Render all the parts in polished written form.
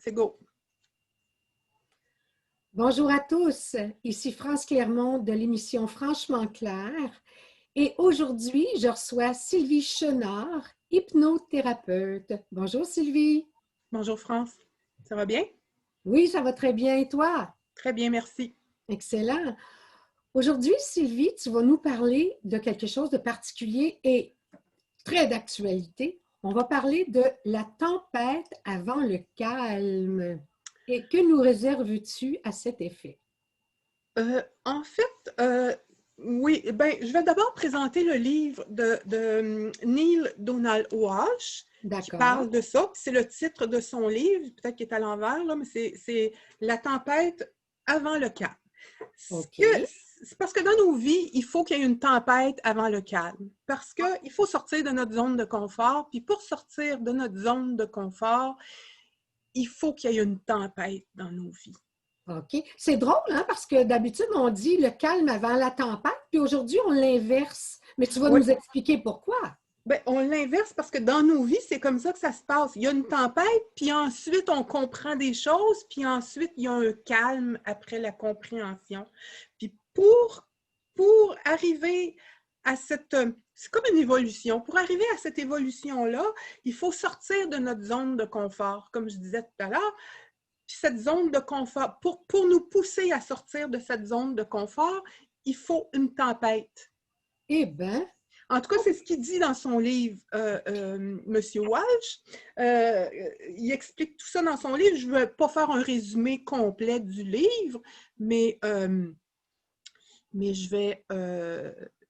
c'est go. Bonjour à tous, ici France Clermont de l'émission Franchement Clair et aujourd'hui, je reçois Sylvie Chenard, hypnothérapeute. Bonjour Sylvie. Bonjour France, ça va bien? Oui, ça va très bien et toi? Très bien, merci. Excellent. Aujourd'hui, Sylvie, tu vas nous parler de quelque chose de particulier et très d'actualité. On va parler de la tempête avant le calme. Et que nous réserves-tu à cet effet? En fait, oui, ben, je vais d'abord présenter le livre de Neil Donald Walsh qui D'accord. parle de ça. C'est le titre de son livre, peut-être qu'il est à l'envers, là, mais c'est La tempête avant le calme. OK. C'est parce que dans nos vies, il faut qu'il y ait une tempête avant le calme. Parce qu'il faut sortir de notre zone de confort. Puis pour sortir de notre zone de confort, il faut qu'il y ait une tempête dans nos vies. OK. C'est drôle, hein, parce que d'habitude, on dit le calme avant la tempête, puis aujourd'hui, on l'inverse. Mais tu vas Oui. nous expliquer pourquoi. Ben, on l'inverse parce que dans nos vies, c'est comme ça que ça se passe. Il y a une tempête, puis ensuite, on comprend des choses, puis ensuite, il y a un calme après la compréhension. Puis pour arriver à cette... C'est comme une évolution. Pour arriver à cette évolution-là, il faut sortir de notre zone de confort, comme je disais tout à l'heure. Puis cette zone de confort, pour nous pousser à sortir de cette zone de confort, il faut une tempête. Eh bien, En tout cas, c'est ce qu'il dit dans son livre, M. Walsh. Il explique tout ça dans son livre. Je ne vais pas faire un résumé complet du livre, mais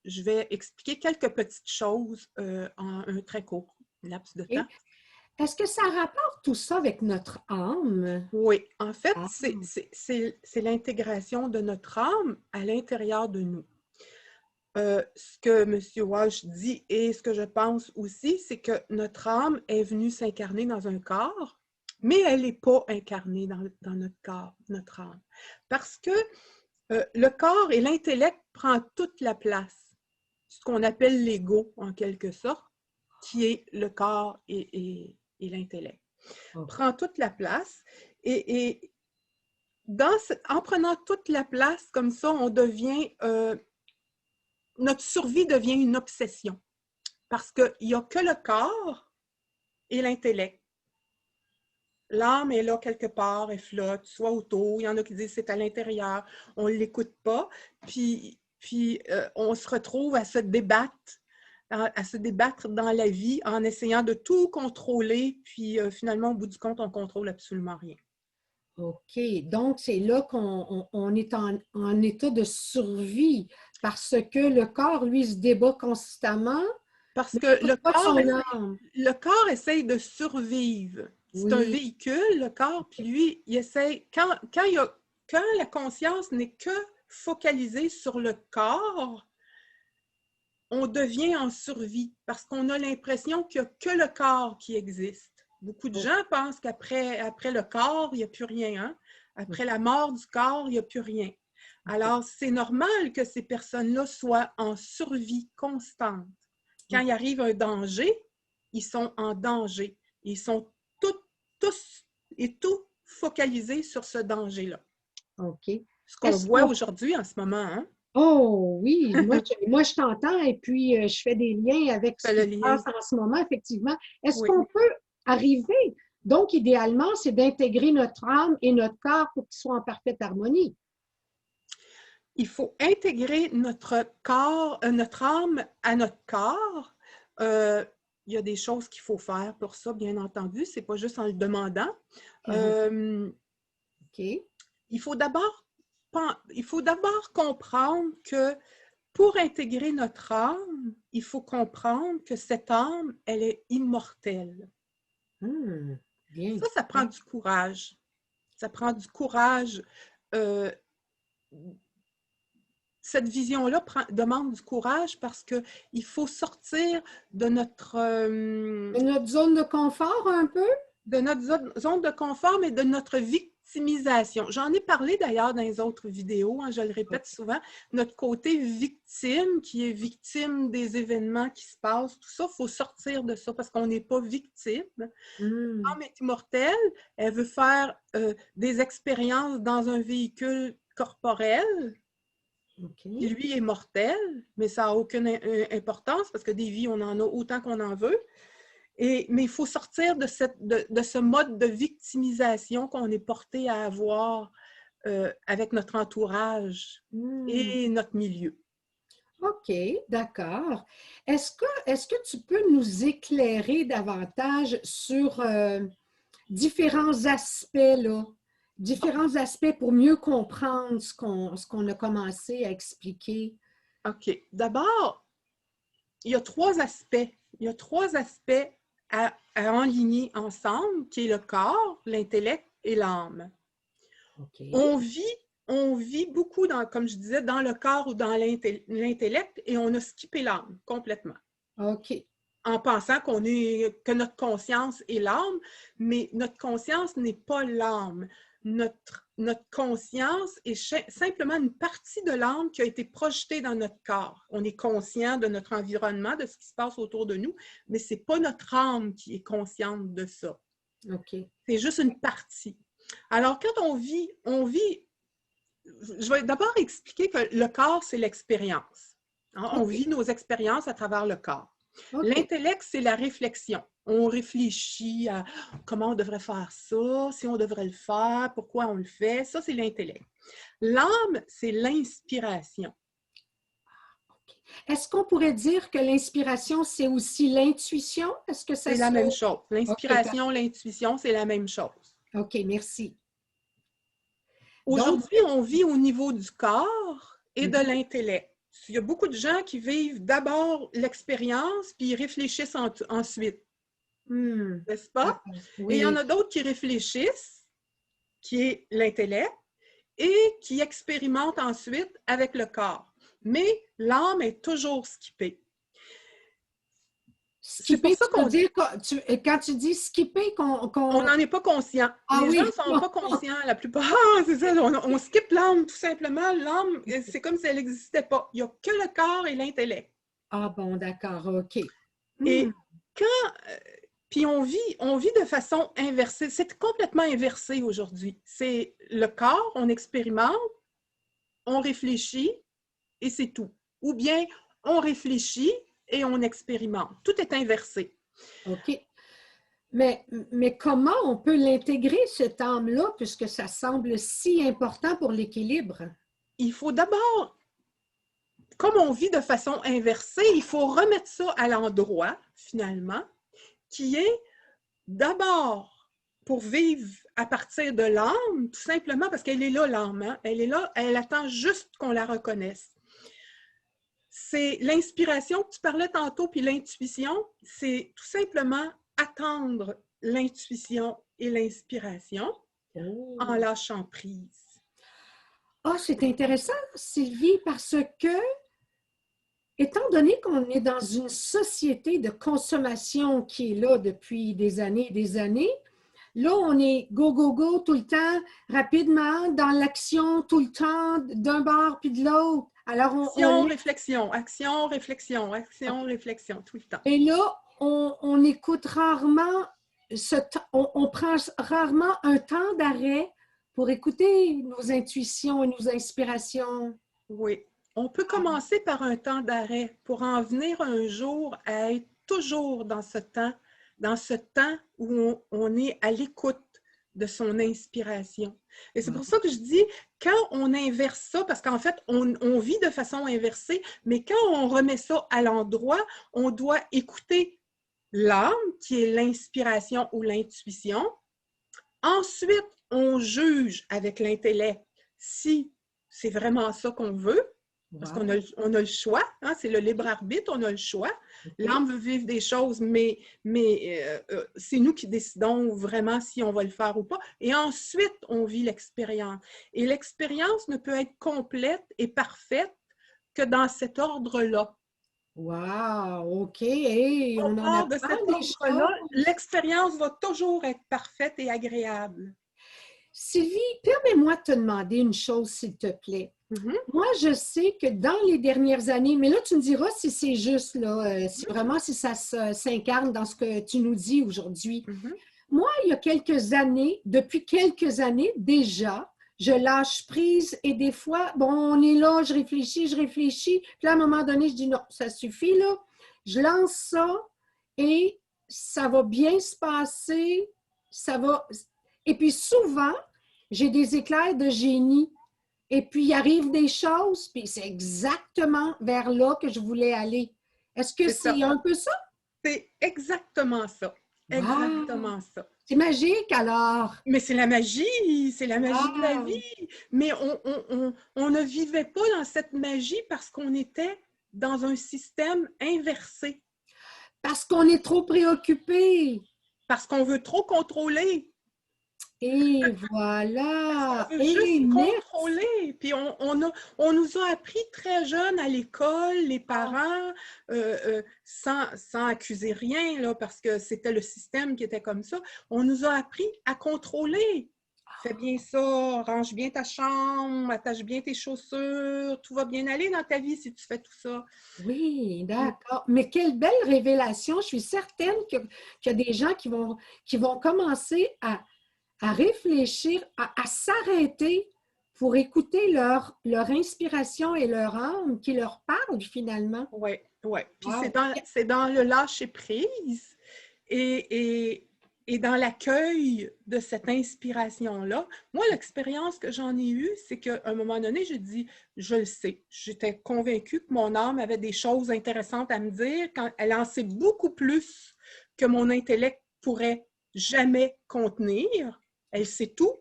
je vais expliquer quelques petites choses en un très court laps de temps. est-ce que ça rapporte tout ça avec notre âme? Oui, en fait, Ah, c'est l'intégration de notre âme à l'intérieur de nous. Ce que M. Walsh dit et ce que je pense aussi, c'est que notre âme est venue s'incarner dans un corps, mais elle n'est pas incarnée dans notre corps, notre âme. Parce que le corps et l'intellect prennent toute la place. Ce qu'on appelle l'ego, en quelque sorte, qui est le corps et l'intellect. oh. Prend toute la place et en prenant toute la place comme ça, on devient... notre survie devient une obsession. Parce qu'il n'y a que le corps et l'intellect. L'âme est là quelque part, elle flotte, soit autour. Il y en a qui disent c'est à l'intérieur, on ne l'écoute pas. Puis on se retrouve à se débattre dans la vie en essayant de tout contrôler. Puis finalement, au bout du compte, on ne contrôle absolument rien. OK. Donc, c'est là qu'on est en état de survie parce que le corps, lui, se débat constamment, Parce mais que il n'écoute pas son âme. le corps essaye de survivre. C'est un Oui. véhicule, le corps, puis lui, il essaye, quand la conscience n'est que focalisée sur le corps, on devient en survie parce qu'on a l'impression qu'il n'y a que le corps qui existe. Beaucoup de gens pensent après le corps, il n'y a plus rien. Hein? Après la mort du corps, il n'y a plus rien. Alors, c'est normal que ces personnes-là soient en survie constante. Quand il arrive un danger, ils sont en danger. Ils sont tous et tout focalisés sur ce danger-là. OK. Ce qu'on voit aujourd'hui en ce moment. Hein? Oh oui, moi je t'entends et puis je fais des liens avec ce C'est qui le se passe lien. en ce moment, effectivement. Est-ce Oui. qu'on peut arriver? Donc, idéalement, c'est d'intégrer notre âme et notre corps pour qu'ils soient en parfaite harmonie. Il faut intégrer notre corps, notre âme à notre corps. Il y a des choses qu'il faut faire pour ça, bien entendu. Ce n'est pas juste en le demandant. OK. Il faut d'abord comprendre que pour intégrer notre âme, il faut comprendre que cette âme, elle est immortelle. Bien. Ça prend du courage. Ça prend du courage. Cette vision-là demande du courage parce qu'il faut sortir de notre Notre zone de confort un peu? zone de confort, mais de notre victimisation. J'en ai parlé d'ailleurs dans les autres vidéos, hein, je le répète souvent, notre côté victime, qui est victime des événements qui se passent, tout ça, il faut sortir de ça parce qu'on n'est pas victime. L'âme est immortelle, elle veut faire des expériences dans un véhicule corporel, qui lui est mortel, mais ça n'a aucune importance parce que des vies, on en a autant qu'on en veut. Mais il faut sortir de ce mode de victimisation qu'on est porté à avoir avec notre entourage et notre milieu. OK, d'accord. Est-ce que tu peux nous éclairer davantage sur différents aspects, là? Différents aspects pour mieux comprendre ce qu'on a commencé à expliquer? OK. D'abord, il y a 3 aspects. Il y a 3 aspects à enligner ensemble, qui est le corps, l'intellect et l'âme. OK. On vit beaucoup, comme je disais, dans le corps ou dans l'intellect et on a skippé l'âme complètement. OK. En pensant que notre conscience est l'âme, mais notre conscience n'est pas l'âme. Notre conscience est simplement une partie de l'âme qui a été projetée dans notre corps. On est conscient de notre environnement, de ce qui se passe autour de nous, mais ce n'est pas notre âme qui est consciente de ça. OK. C'est juste une partie. Alors, quand on vit, je vais d'abord expliquer que le corps, c'est l'expérience. Hein? Okay. On vit nos expériences à travers le corps. Okay. L'intellect, c'est la réflexion. On réfléchit à comment on devrait faire ça, si on devrait le faire, pourquoi on le fait. Ça, c'est l'intellect. L'âme, c'est l'inspiration. Okay. Est-ce qu'on pourrait dire que l'inspiration, c'est aussi l'intuition? Est-ce que ça c'est la même chose. L'inspiration, okay, l'intuition, c'est la même chose. OK, merci. Aujourd'hui, on vit au niveau du corps et de l'intellect. Il y a beaucoup de gens qui vivent d'abord l'expérience, puis ils réfléchissent ensuite. N'est-ce pas? Oui. Et il y en a d'autres qui réfléchissent, qui est l'intellect, et qui expérimentent ensuite avec le corps. Mais l'âme est toujours skippée. C'est pour ça qu'on dit, quand tu dis skipper, qu'on... On n'en est pas conscient. Les gens ne sont pas conscients, la plupart. C'est ça, on skippe l'âme, tout simplement. L'âme, c'est comme si elle n'existait pas. Il n'y a que le corps et l'intellect. Ah bon, d'accord, OK. Et quand... Puis on vit de façon inversée. C'est complètement inversé aujourd'hui. C'est le corps, on expérimente, on réfléchit et c'est tout. Ou bien on réfléchit et on expérimente. Tout est inversé. OK. Mais comment on peut l'intégrer, cette âme-là, puisque ça semble si important pour l'équilibre? Il faut d'abord, comme on vit de façon inversée, il faut remettre ça à l'endroit, finalement, qui est d'abord pour vivre à partir de l'âme, tout simplement parce qu'elle est là, l'âme. Hein? Elle est là, elle attend juste qu'on la reconnaisse. C'est l'inspiration que tu parlais tantôt, puis l'intuition, c'est tout simplement attendre l'intuition et l'inspiration en lâchant prise. Ah, c'est intéressant, Sylvie, parce que, étant donné qu'on est dans une société de consommation qui est là depuis des années, là, on est go, go, go tout le temps, rapidement, dans l'action tout le temps, d'un bord puis de l'autre. Alors, réflexion, action, réflexion, action, réflexion, tout le temps. Et là, on écoute rarement, on prend rarement un temps d'arrêt pour écouter nos intuitions et nos inspirations. Oui. On peut commencer par un temps d'arrêt pour en venir un jour à être toujours dans ce temps où on est à l'écoute de son inspiration. Et c'est pour ça que je dis, quand on inverse ça, parce qu'en fait, on vit de façon inversée, mais quand on remet ça à l'endroit, on doit écouter l'âme, qui est l'inspiration ou l'intuition. Ensuite, on juge avec l'intellect si c'est vraiment ça qu'on veut, parce qu'on a le choix, hein, c'est le libre arbitre, on a le choix. L'âme veut vivre des choses, mais c'est nous qui décidons vraiment si on va le faire ou pas. Et ensuite, on vit l'expérience. Et l'expérience ne peut être complète et parfaite que dans cet ordre-là. Wow! OK! Hey, on en apprend de cet ordre-là, l'expérience va toujours être parfaite et agréable. Sylvie, permets-moi de te demander une chose, s'il te plaît. Mhm, Moi, je sais que dans les dernières années, mais là, tu me diras si c'est juste, là, si vraiment, si ça s'incarne dans ce que tu nous dis aujourd'hui. mhm. Moi, il y a quelques années, depuis quelques années déjà, je lâche prise et des fois, bon, on est là, je réfléchis, puis à un moment donné, je dis non, ça suffit, là. Je lance ça et ça va bien se passer, ça va. Et puis souvent, j'ai des éclairs de génie. Et puis, il arrive des choses, puis c'est exactement vers là que je voulais aller. Est-ce que C'est c'est ça. un peu ça? C'est exactement ça. Wow! Exactement ça. C'est magique alors! Mais c'est la magie de la Wow! vie. Mais on ne vivait pas dans cette magie parce qu'on était dans un système inversé, Parce qu'on est trop préoccupé. parce qu'on veut trop contrôler. Et Parce qu'on voilà! veut Et juste merci! contrôler. Puis on nous a appris très jeunes à l'école, les Ah, parents, sans accuser rien, là, parce que c'était le système qui était comme ça, on nous a appris à contrôler. Fais bien ça, range bien ta chambre, attache bien tes chaussures, tout va bien aller dans ta vie si tu fais tout ça. oui, Puis, d'accord. Mais quelle belle révélation! Je suis certaine qu'il y a des gens qui vont commencer à réfléchir, à s'arrêter pour écouter leur inspiration et leur âme qui leur parle finalement. ouais, ouais. Puis Wow! c'est dans le lâcher prise et dans l'accueil de cette inspiration-là. Moi, l'expérience que j'en ai eue, c'est qu'à un moment donné, j'ai dit, je le sais. J'étais convaincue que mon âme avait des choses intéressantes à me dire quand elle en sait beaucoup plus que mon intellect pourrait jamais contenir. Elle sait tout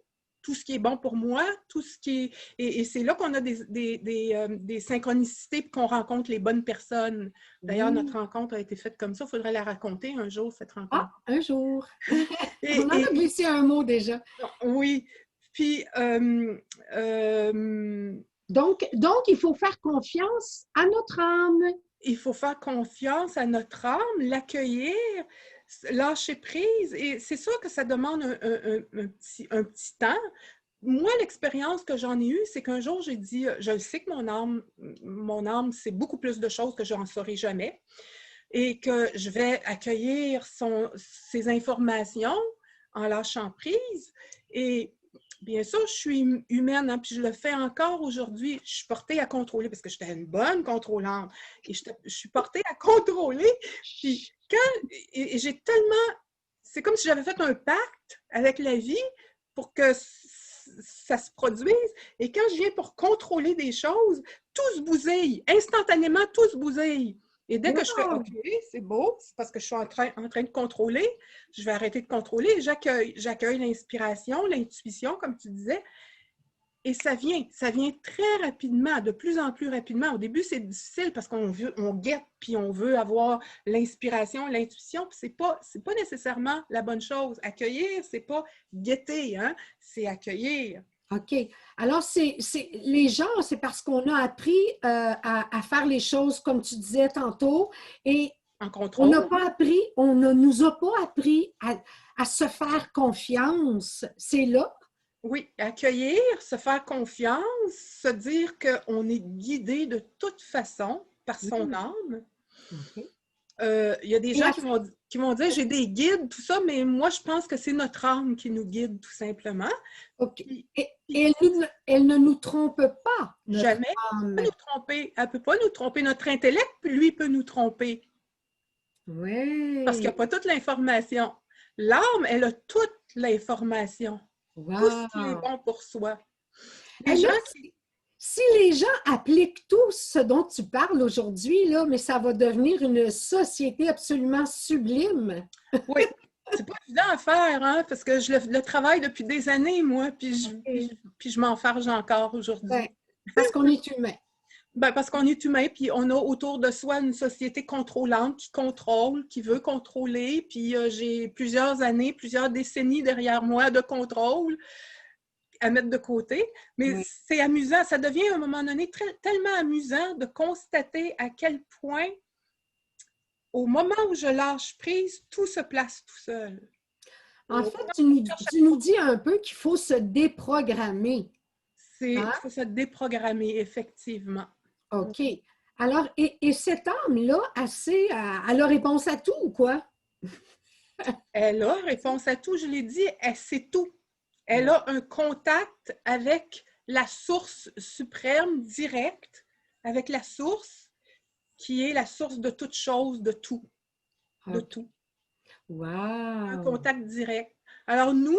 ce qui est bon pour moi, tout ce qui est... Et c'est là qu'on a des synchronicités et qu'on rencontre les bonnes personnes. D'ailleurs, notre Oui. rencontre a été faite comme ça. Il faudrait la raconter un jour, cette Ah, rencontre. un jour. On en Et a puis, glissé un mot déjà. oui, puis, Donc, il faut faire confiance à notre âme. il faut faire confiance à notre âme, l'accueillir, lâcher prise. Et c'est sûr que ça demande un petit temps. Moi, l'expérience que j'en ai eue, c'est qu'un jour, j'ai dit, je sais que mon âme, c'est beaucoup plus de choses que je n'en saurai jamais et que je vais accueillir ses informations en lâchant prise. Et bien sûr, je suis humaine, hein, puis je le fais encore aujourd'hui. Je suis portée à contrôler parce que j'étais une bonne contrôlante et je suis portée à contrôler. Puis et j'ai tellement, c'est comme si j'avais fait un pacte avec la vie pour que ça se produise. Et quand je viens pour contrôler des choses, tout se bousille. Instantanément, tout se bousille. Et dès que je fais OK, Wow! c'est beau, c'est parce que je suis en train de contrôler, je vais arrêter de contrôler, j'accueille l'inspiration, l'intuition, comme tu disais, et ça vient très rapidement, de plus en plus rapidement. Au début, c'est difficile parce on guette, puis on veut avoir l'inspiration, l'intuition, puis c'est pas nécessairement la bonne chose. Accueillir, c'est pas guetter, hein? C'est accueillir. OK. Alors, les gens, c'est parce qu'on a appris à faire les choses comme tu disais tantôt et En on n'a contrôle. pas appris, on ne nous a pas appris à se faire confiance. C'est là. Oui, accueillir, se faire confiance, se dire qu'on est guidé de toute façon par son Mm. âme. OK. Il y a des Et gens qui vont dire j'ai des guides, tout ça, mais moi, je pense que c'est notre âme qui nous guide, tout simplement. OK. Puis, Et elle ne nous trompe pas, notre jamais âme. nous tromper. Elle ne peut pas nous tromper. Notre intellect, lui, peut nous tromper parce qu'il n'y Oui. a pas toute l'information. L'âme, elle a toute l'information, tout ce qui est Wow. bon pour soi. Les Et là, gens qui... si les gens appliquent tout ce dont tu parles aujourd'hui, là, mais ça va devenir une société absolument sublime. Oui, c'est pas évident à faire, hein, parce que je le travaille depuis des années, moi, OK. puis je m'enfarge encore Ben, aujourd'hui. parce qu'on est humain. Ben, parce qu'on est humain, puis on a autour de soi une société contrôlante qui contrôle, qui veut contrôler, puis j'ai plusieurs années, plusieurs décennies derrière moi de contrôle à mettre de côté. Mais Oui. c'est amusant, ça devient à un moment donné tellement amusant de constater à quel point, au moment où je lâche prise, tout se place tout seul. En fait, tu nous dis un peu qu'il faut se déprogrammer. Il Hein? faut se déprogrammer, effectivement. OK. Alors, et cette âme-là, elle a réponse à tout ou quoi? Elle a réponse à tout, je l'ai dit, elle sait tout. Elle Bon. a un contact avec la source suprême directe, avec la source qui est la source de toute chose, de tout. De OK. tout. Un Wow! contact direct. Alors nous,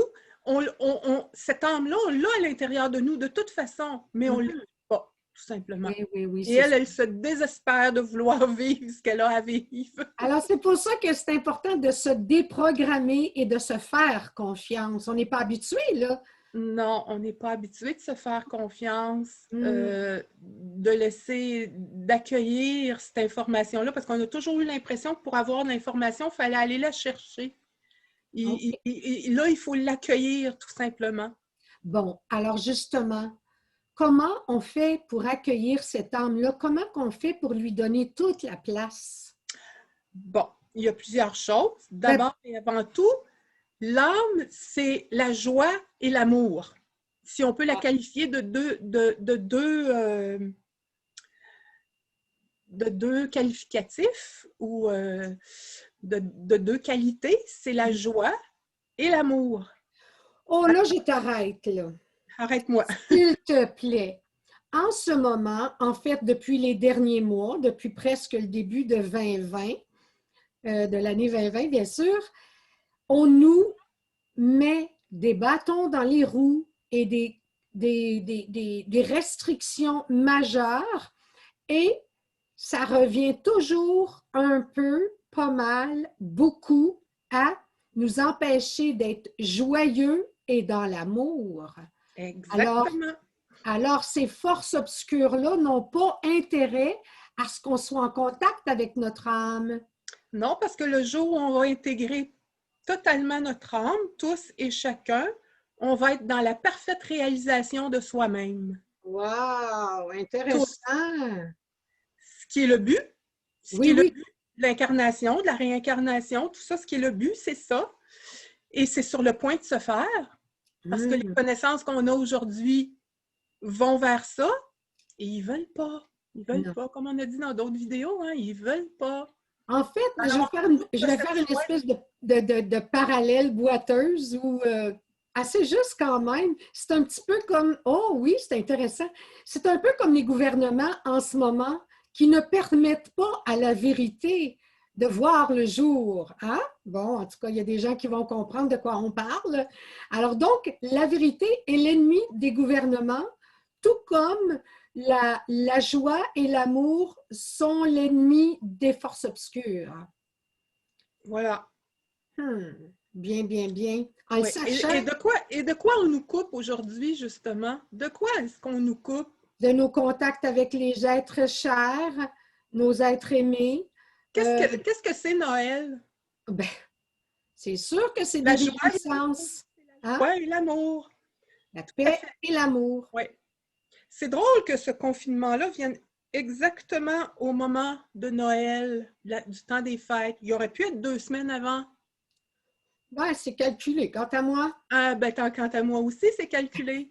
cette âme-là, on l'a à l'intérieur de nous de toute façon, mais on ne l'a pas, tout simplement. Oui, oui, oui, Et c'est ça. elle se désespère de vouloir vivre ce qu'elle a à vivre. Alors, c'est pour ça que c'est important de se déprogrammer et de se faire confiance. On n'est pas habitué, là. Non, on n'est pas habitué de se faire confiance, de laisser, d'accueillir cette information-là, parce qu'on a toujours eu l'impression que pour avoir l'information, il fallait aller la chercher. OK. Là, il faut l'accueillir, tout simplement. Bon, alors justement, comment on fait pour accueillir cette âme-là? Comment on fait pour lui donner toute la place? Bon, il y a plusieurs choses. Ben, D'abord et avant tout, l'âme, c'est la joie et l'amour. Si on peut la qualifier de deux qualificatifs ou de deux qualités, c'est la joie et l'amour. oh là, je t'arrête, là. Arrête-moi. S'il te plaît. En ce moment, en fait, depuis les derniers mois, depuis presque le début de 2020, de l'année 2020, bien sûr, on nous met des bâtons dans les roues et des restrictions majeures et ça revient toujours un peu, pas mal, beaucoup à nous empêcher d'être joyeux et dans l'amour. Exactement. Alors, ces forces obscures-là n'ont pas intérêt à ce qu'on soit en contact avec notre âme. Non, parce que le jour où on va intégrer totalement notre âme, tous et chacun, on va être dans la parfaite réalisation de soi-même. Wow, Tous. intéressant. Ce qui est le but, ce qui Oui, est le oui. but de l'incarnation, de la réincarnation, tout ça, ce qui est le but, c'est ça. Et c'est sur le point de se faire, parce que les connaissances qu'on a aujourd'hui vont vers ça, et ils veulent pas. Ils veulent Non. pas, comme on a dit dans d'autres vidéos, hein, ils veulent pas. En fait, Alors, je vais faire une espèce de parallèle boiteuse ou assez juste quand même. C'est un petit peu comme, oh oui, c'est intéressant. C'est un peu comme les gouvernements en ce moment qui ne permettent pas à la vérité de voir le jour. Hein? Bon, en tout cas, il y a des gens qui vont comprendre de quoi on parle. Alors donc, la vérité est l'ennemi des gouvernements, tout comme la joie et l'amour sont l'ennemi des forces obscures. voilà. Bien, bien, bien. En le Ouais. sachant Et de quoi on nous coupe aujourd'hui, justement? De quoi est-ce qu'on nous coupe? de nos contacts avec les êtres chers, nos êtres aimés, Qu'est-ce que c'est Noël? ben, c'est sûr que c'est La des joie bénéficences. Hein? et l'amour. La Tout à paix fait. et l'amour. Oui. C'est drôle que ce confinement-là vienne exactement au moment de Noël, du temps des fêtes. Il aurait pu être 2 semaines avant. Ben, c'est calculé. Quant à moi, Ah, ben, quant à moi aussi, c'est calculé.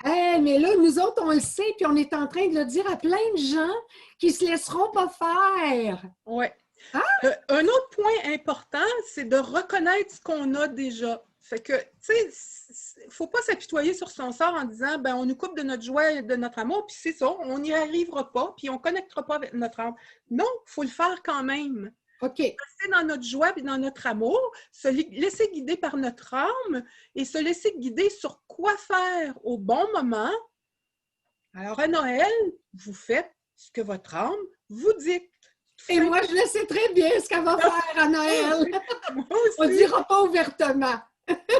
hey, mais là, nous autres, on le sait, puis on est en train de le dire à plein de gens qui ne se laisseront pas faire. Oui. Hein? Un autre point important, c'est de reconnaître ce qu'on a déjà. Fait que, tu sais, il ne faut pas s'apitoyer sur son sort en disant, ben, on nous coupe de notre joie et de notre amour, puis c'est ça, on n'y arrivera pas, puis on ne connectera pas avec notre âme. Non, il faut le faire quand même. OK. Rester dans notre joie et dans notre amour, se laisser guider par notre âme et se laisser guider sur quoi faire au bon moment. Alors, à Noël, vous faites ce que votre âme vous dicte. Et moi, je le sais très bien ce qu'elle va faire à Noël. Moi aussi. On ne dira pas ouvertement.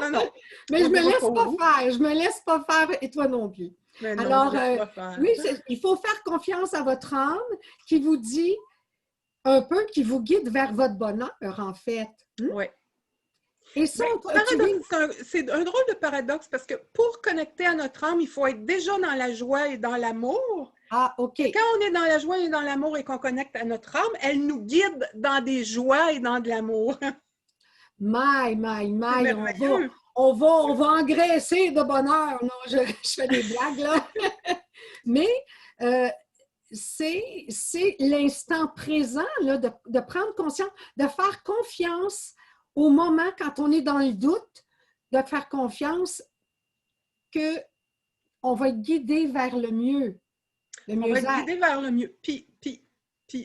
Non, non. Mais je ne me laisse pas faire. Je ne me laisse pas faire et toi non plus. Mais non, alors, oui, il faut faire confiance à votre âme qui vous dit un peu, qui vous guide vers votre bonheur, en fait. Oui. Et ça, c'est un drôle de paradoxe parce que pour connecter à notre âme, il faut être déjà dans la joie et dans l'amour. Ah, OK. Et quand on est dans la joie et dans l'amour et qu'on connecte à notre âme, elle nous guide dans des joies et dans de l'amour. My, C'est merveilleux. on va engraisser de bonheur. Non, je fais des blagues, là. Mais c'est l'instant présent, là, de prendre conscience, de faire confiance au moment quand on est dans le doute, de faire confiance qu'on va être guidé vers le mieux, le On va être mieux-être. guidé vers le mieux. Puis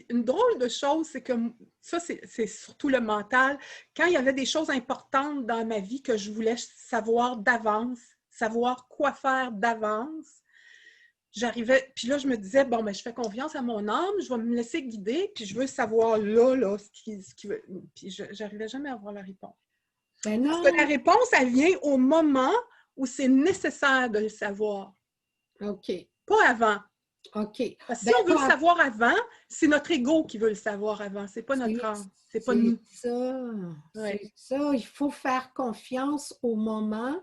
une drôle de chose, c'est que ça, c'est surtout le mental. Quand il y avait des choses importantes dans ma vie que je voulais savoir d'avance, savoir quoi faire d'avance, j'arrivais, puis là, je me disais, bon, ben, je fais confiance à mon âme, je vais me laisser guider, puis je veux savoir là, ce qui veut. Puis j'arrivais jamais à avoir la réponse. Ben Parce que la non, réponse, elle vient au moment où c'est nécessaire de le savoir, OK, pas avant. OK. Parce que si Ben, on veut le savoir avant, c'est notre ego qui veut le savoir avant, c'est pas notre âme, c'est pas nous. c'est Ouais. ça. Il faut faire confiance Au moment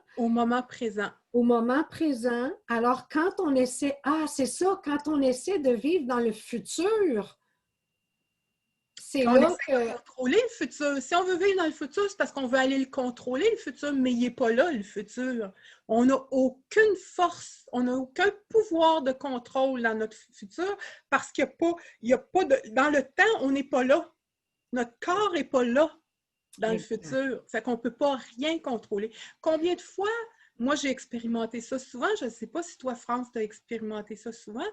présent. au moment présent. Alors, quand on essaie, c'est ça, quand on essaie de vivre dans le futur, c'est Quand on là essaie de que, contrôler le futur. Si on veut vivre dans le futur, c'est parce qu'on veut aller le contrôler, le futur, mais il n'est pas là, le futur. On n'a aucune force, on n'a aucun pouvoir de contrôle dans notre futur parce qu'il n'y a pas de. Dans le temps, on n'est pas là. Notre corps n'est pas là dans le futur. Fait qu'on ne peut pas rien contrôler. Combien de fois, moi j'ai expérimenté ça souvent, je ne sais pas si toi, France, tu as expérimenté ça souvent,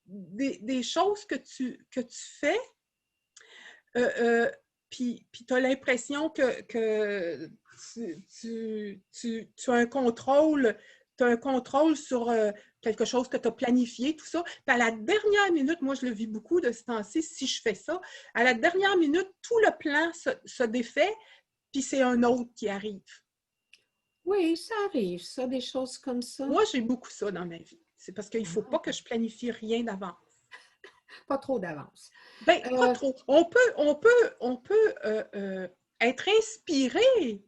des choses que tu fais, puis tu as l'impression que tu as un contrôle sur quelque chose que tu as planifié, tout ça. Puis à la dernière minute, moi je le vis beaucoup de ce temps-ci, si je fais ça, à la dernière minute, tout le plan se défait, puis c'est un autre qui arrive. oui, ça arrive, ça, des choses comme ça. Moi, j'ai beaucoup ça dans ma vie. C'est parce qu'il ne faut pas que je planifie rien d'avance. Pas trop d'avance. Ben, pas trop. On peut être inspiré,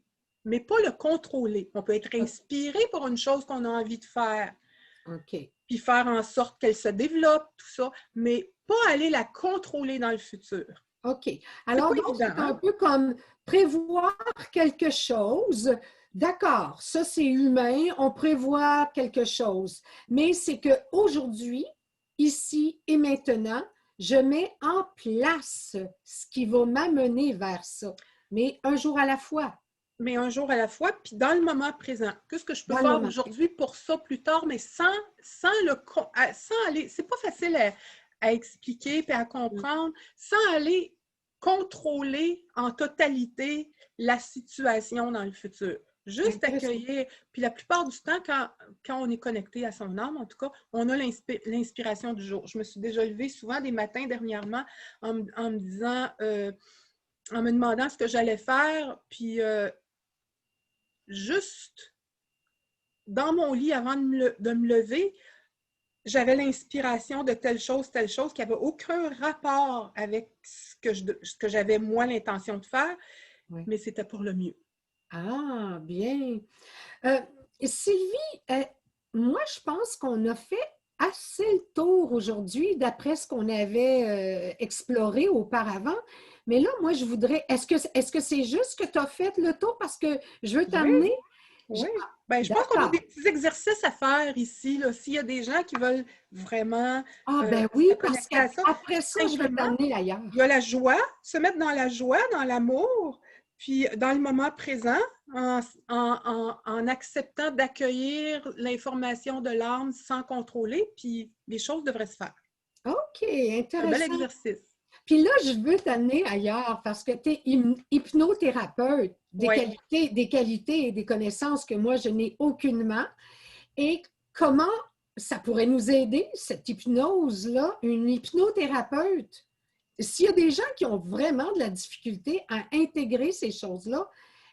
mais pas le contrôler. On peut être inspiré pour une chose qu'on a envie de faire, OK. puis faire en sorte qu'elle se développe, tout ça, mais pas aller la contrôler dans le futur. OK. C'est Alors, pas donc, évident, c'est hein? un peu comme prévoir quelque chose. D'accord, ça, c'est humain, on prévoit quelque chose. Mais c'est qu'aujourd'hui, ici et maintenant, je mets en place ce qui va m'amener vers ça. Mais un jour à la fois, Mais un jour à la fois, puis dans le moment présent. Qu'est-ce que je peux dans le faire moment. aujourd'hui pour ça plus tard, mais sans aller. C'est pas facile à expliquer et à comprendre, sans aller contrôler en totalité la situation dans le futur. Juste Intéressant. accueillir. Puis la plupart du temps, quand on est connecté à son âme, en tout cas, on a l'inspiration du jour. Je me suis déjà levée souvent des matins dernièrement en me disant, en me demandant ce que j'allais faire, puis juste dans mon lit avant de me lever, j'avais l'inspiration de telle chose, qui n'avait aucun rapport avec ce que j'avais moi l'intention de faire, Oui. mais c'était pour le mieux. Ah, bien. Euh, Sylvie, moi, je pense qu'on a fait assez le tour aujourd'hui d'après ce qu'on avait exploré auparavant. Mais là, moi, je voudrais. Est-ce que c'est juste que tu as fait le tour parce que je veux Oui, t'amener? oui. Ben, je pense qu'on a des D'accord. petits exercices à faire ici. S'il y a des gens qui veulent vraiment Ah, ben se oui, parce connecter à ça, qu'après ça, je vais simplement, t'amener ailleurs. il y a la joie, se mettre dans la joie, dans l'amour, puis dans le moment présent, en acceptant d'accueillir l'information de l'âme sans contrôler, puis les choses devraient se faire. OK, C'est un bel intéressant. exercice. Puis là, je veux t'amener ailleurs parce que tu es hypnothérapeute, Oui. des qualités et des connaissances que moi, je n'ai aucunement. Et comment ça pourrait nous aider, cette hypnose-là, une hypnothérapeute? S'il y a des gens qui ont vraiment de la difficulté à intégrer ces choses-là,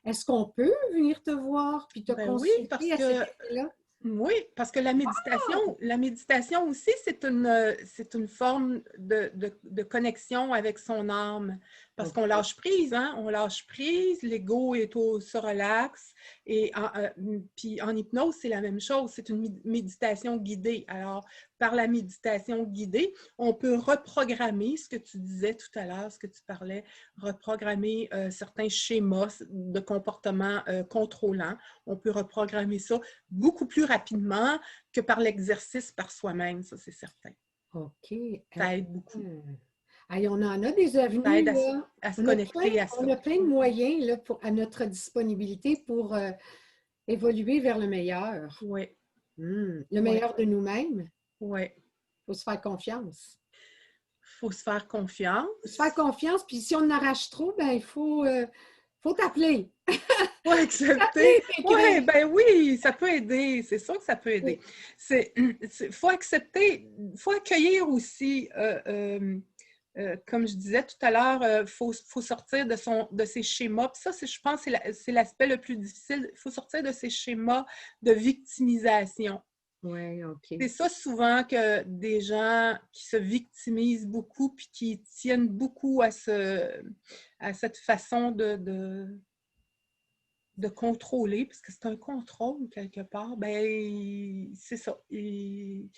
est-ce qu'on peut venir te voir puis te Ben oui, parce consulter à cet que effet-là? oui, parce que la méditation aussi, c'est une forme de connexion avec son âme. Parce qu'on lâche prise, hein? On lâche prise, l'ego se relaxe. Et puis en hypnose, c'est la même chose. C'est une méditation guidée. Alors, par la méditation guidée, on peut reprogrammer ce que tu disais tout à l'heure, ce que tu parlais, reprogrammer certains schémas de comportement contrôlant. On peut reprogrammer ça beaucoup plus rapidement que par l'exercice par soi-même, ça c'est certain. OK. Ça aide beaucoup. Allez, on en a des avenues. Ça aide là. à se connecter à ça. On a plein de moyens là, à notre disponibilité pour évoluer vers le meilleur. Oui. Le meilleur de nous-mêmes. Oui. Il faut se faire confiance. Il faut se faire confiance. Il faut se faire confiance, puis si on arrache trop, ben il faut t'appeler. Il faut accepter. Oui, ben oui, ça peut aider. C'est sûr que ça peut aider. Il faut accepter, il faut accueillir aussi, comme je disais tout à l'heure, il faut sortir de ses schémas. Puis ça, je pense que c'est l'aspect le plus difficile. Il faut sortir de ces schémas de victimisation. Oui, OK. C'est ça souvent que des gens qui se victimisent beaucoup puis qui tiennent beaucoup à cette façon de contrôler, parce que c'est un contrôle quelque part, ben c'est ça. Il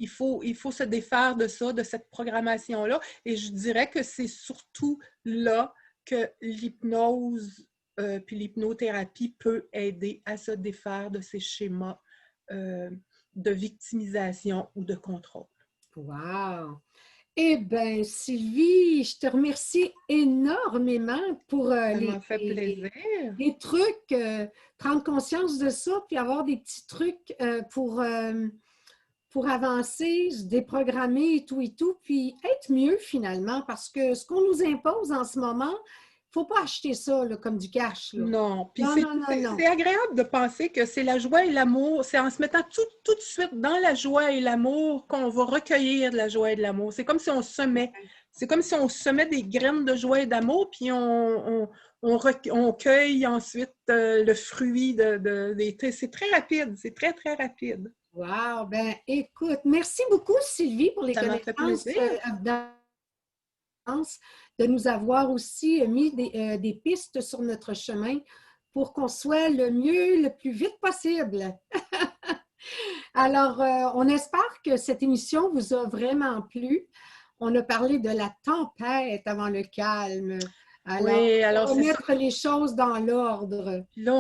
faut se défaire de ça, de cette programmation-là. Et je dirais que c'est surtout là que l'hypnose puis l'hypnothérapie peut aider à se défaire de ces schémas de victimisation ou de contrôle. Wow! Eh bien, Sylvie, je te remercie énormément pour Ça fait plaisir. Les trucs, prendre conscience de ça, puis avoir des petits trucs pour avancer, se déprogrammer et tout, puis être mieux finalement, parce que ce qu'on nous impose en ce moment, il ne faut pas acheter ça là, comme du cash. Là. Non, puis non. C'est agréable de penser que c'est la joie et l'amour, c'est en se mettant tout de suite dans la joie et l'amour qu'on va recueillir de la joie et de l'amour. C'est comme si on semait. C'est comme si on semait des graines de joie et d'amour, puis on cueille ensuite le fruit d'été. C'est très rapide, c'est très, très rapide. Wow! Ben écoute, merci beaucoup Sylvie pour les connaissances de nous avoir aussi mis des pistes sur notre chemin pour qu'on soit le mieux, le plus vite possible. Alors, on espère que cette émission vous a vraiment plu. On a parlé de la tempête avant le calme. Alors, mettre les choses dans l'ordre. Là,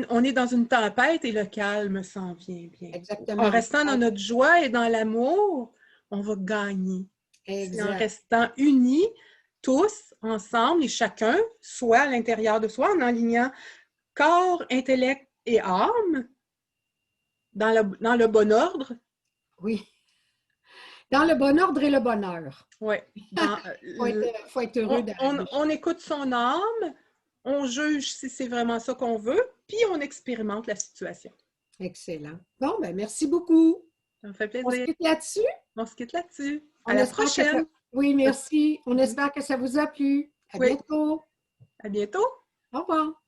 on est dans une tempête et le calme s'en vient bien. Exactement. En restant dans notre joie et dans l'amour, on va gagner. C'est en restant unis, tous, ensemble et chacun, soit à l'intérieur de soi, en alignant corps, intellect et âme, dans le bon ordre. Oui. Dans le bon ordre et le bonheur. Oui. Faut être heureux. On écoute son âme, on juge si c'est vraiment ça qu'on veut, puis on expérimente la situation. Excellent. Bon, ben merci beaucoup. Ça me fait plaisir. On se quitte là-dessus? On se quitte là-dessus. À la prochaine. Oui, merci. On espère que ça vous a plu. À bientôt. À bientôt. Au revoir.